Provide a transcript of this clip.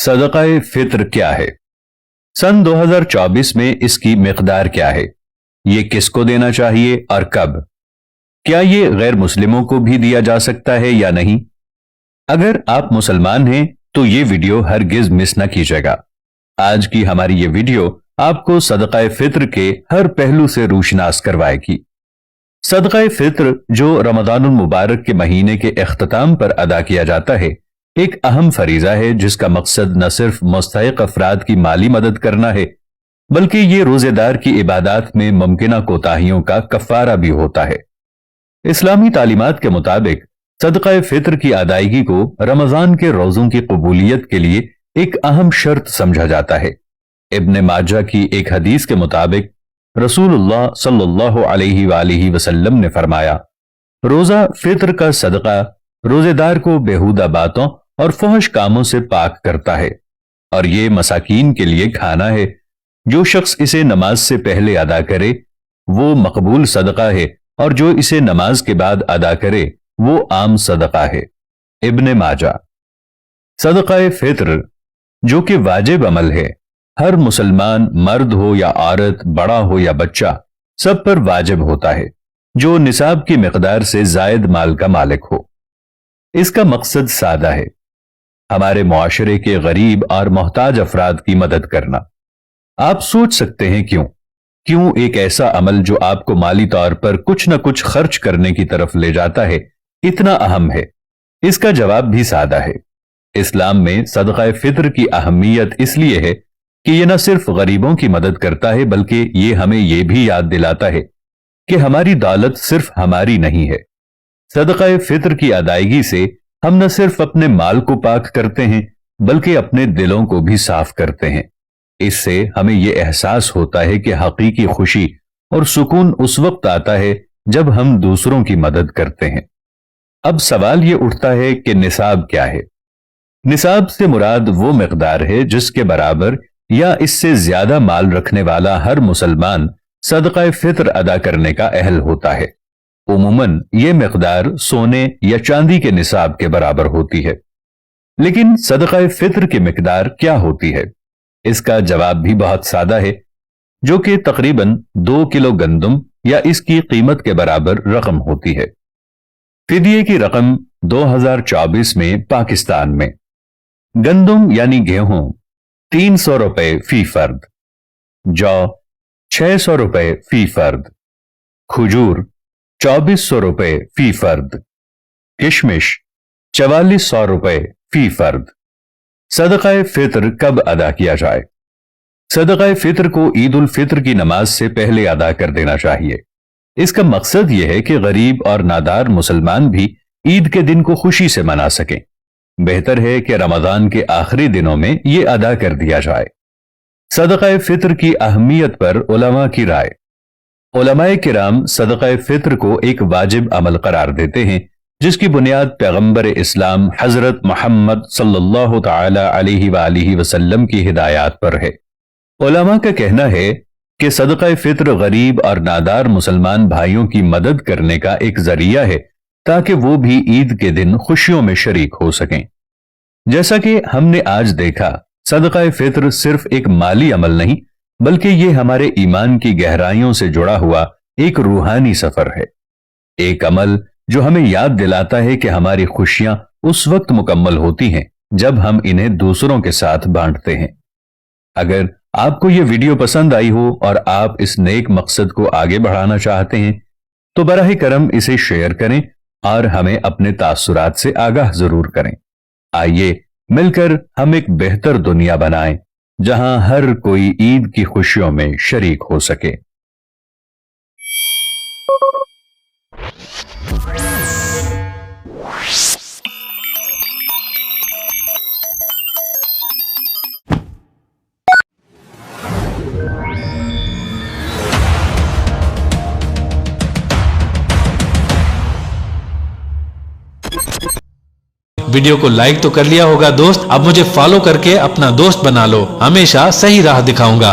सदका फित्र क्या है? सन 2024 में इसकी मिकदार क्या है? ये किसको देना चाहिए और कब? क्या ये गैर मुस्लिमों को भी दिया जा सकता है या नहीं? अगर आप मुसलमान हैं तो ये वीडियो हरगिज मिस न कीजिएगा। आज की हमारी ये वीडियो आपको सदका फित्र के हर पहलू से रोशनास करवाएगी। सदका फित्र जो रमजानुल मुबारक के महीने के इख्तिताम पर अदा किया जाता है, एक अहम फरीजा है जिसका मकसद न सिर्फ मुस्तहिक अफराद की माली मदद करना है, बल्कि ये रोजेदार की इबादत में मुमकिना कोताहियों का कफारा भी होता है। इस्लामी तालीमात के मुताबिक सदका फित्र की अदायगी को रमजान के रोजों की कबूलियत के लिए एक अहम शर्त समझा जाता है। इब्ने माजा की एक हदीस के मुताबिक रसूलुल्लाह सल्लल्लाहु अलैहि वसल्लम ने फरमाया, रोजा फित्र का सदका रोजेदार को बेहुदा बातों और फहश कामों से पाक करता है और ये मसाकीन के लिए खाना है। जो शख्स इसे नमाज से पहले अदा करे वो मकबूल सदका है और जो इसे नमाज के बाद अदा करे वो आम सदका है। इब्ने माजा। सदका फित्र जो कि वाजिब अमल है, हर मुसलमान मर्द हो या औरत, बड़ा हो या बच्चा, सब पर वाजिब होता है जो निसाब की मिकदार से जायद माल का मालिक हो। इसका मकसद सादा है, हमारे मुआशरे के गरीब और मोहताज अफराद की मदद करना। आप सोच सकते हैं क्यों एक ऐसा अमल जो आपको माली तौर पर कुछ न कुछ खर्च करने की तरफ ले जाता है इतना अहम है। इसका जवाब भी सादा है। इस्लाम में सदका फित्र की अहमियत इसलिए है कि यह न सिर्फ गरीबों की मदद करता है, बल्कि ये हमें यह भी याद दिलाता है कि हमारी दौलत सिर्फ हमारी नहीं है। सदका फित्र की अदायगी से हम न सिर्फ अपने माल को पाक करते हैं, बल्कि अपने दिलों को भी साफ करते हैं। इससे हमें यह एहसास होता है कि हकीकी खुशी और सुकून उस वक्त आता है जब हम दूसरों की मदद करते हैं। अब सवाल यह उठता है कि निसाब क्या है? निसाब से मुराद वो मिकदार है जिसके बराबर या इससे ज्यादा माल रखने वाला हर मुसलमान सदका फित्र अदा करने का अहल होता है। उमूमन यह मिकदार सोने या चांदी के निसाब के बराबर होती है। लेकिन सदका फित्र की मिकदार क्या होती है? इसका जवाब भी बहुत सादा है, जो कि तकरीबन 2 किलो गंदम या इसकी कीमत के बराबर रकम होती है। फिदिये की रकम 2024 में पाकिस्तान में गंदम यानी गेहूं 300 रुपए फी फर्द, जौ 600 रुपए फी फर्द, खजूर 2400 रुपए फी फर्द, किशमिश 4400 रुपए फी फर्द। सदका फित्र कब अदा किया जाए? सदका फित्र को ईद उल फित्र की नमाज से पहले अदा कर देना चाहिए। इसका मकसद यह है कि गरीब और नादार मुसलमान भी ईद के दिन को खुशी से मना सकें। बेहतर है कि रमजान के आखिरी दिनों में यह अदा कर दिया जाए। सदका फित्र की अहमियत पर उलमा की राय। उलमाए किराम सदका फित्र को एक वाजिब अमल करार देते हैं जिसकी बुनियाद पैगंबर इस्लाम हजरत मोहम्मद सल्लल्लाहु तआला अलैहि वसल्लम की हिदायत पर है। उलमा का कहना है कि सदका फित्र गरीब और नादार मुसलमान भाइयों की मदद करने का एक जरिया है ताकि वो भी ईद के दिन खुशियों में शरीक हो सकें। जैसा कि हमने आज देखा, सदका फित्र सिर्फ एक माली अमल नहीं, बल्कि ये हमारे ईमान की गहराइयों से जुड़ा हुआ एक रूहानी सफर है। एक अमल जो हमें याद दिलाता है कि हमारी खुशियां उस वक्त मुकम्मल होती हैं जब हम इन्हें दूसरों के साथ बांटते हैं। अगर आपको यह वीडियो पसंद आई हो और आप इस नेक मकसद को आगे बढ़ाना चाहते हैं तो बराह करम इसे शेयर करें और हमें अपने तासुरात से आगाह जरूर करें। आइए मिलकर हम एक बेहतर दुनिया बनाएं जहां हर कोई ईद की खुशियों में शरीक हो सके। वीडियो को लाइक तो कर लिया होगा दोस्त, अब मुझे फॉलो करके अपना दोस्त बना लो। हमेशा सही राह दिखाऊंगा।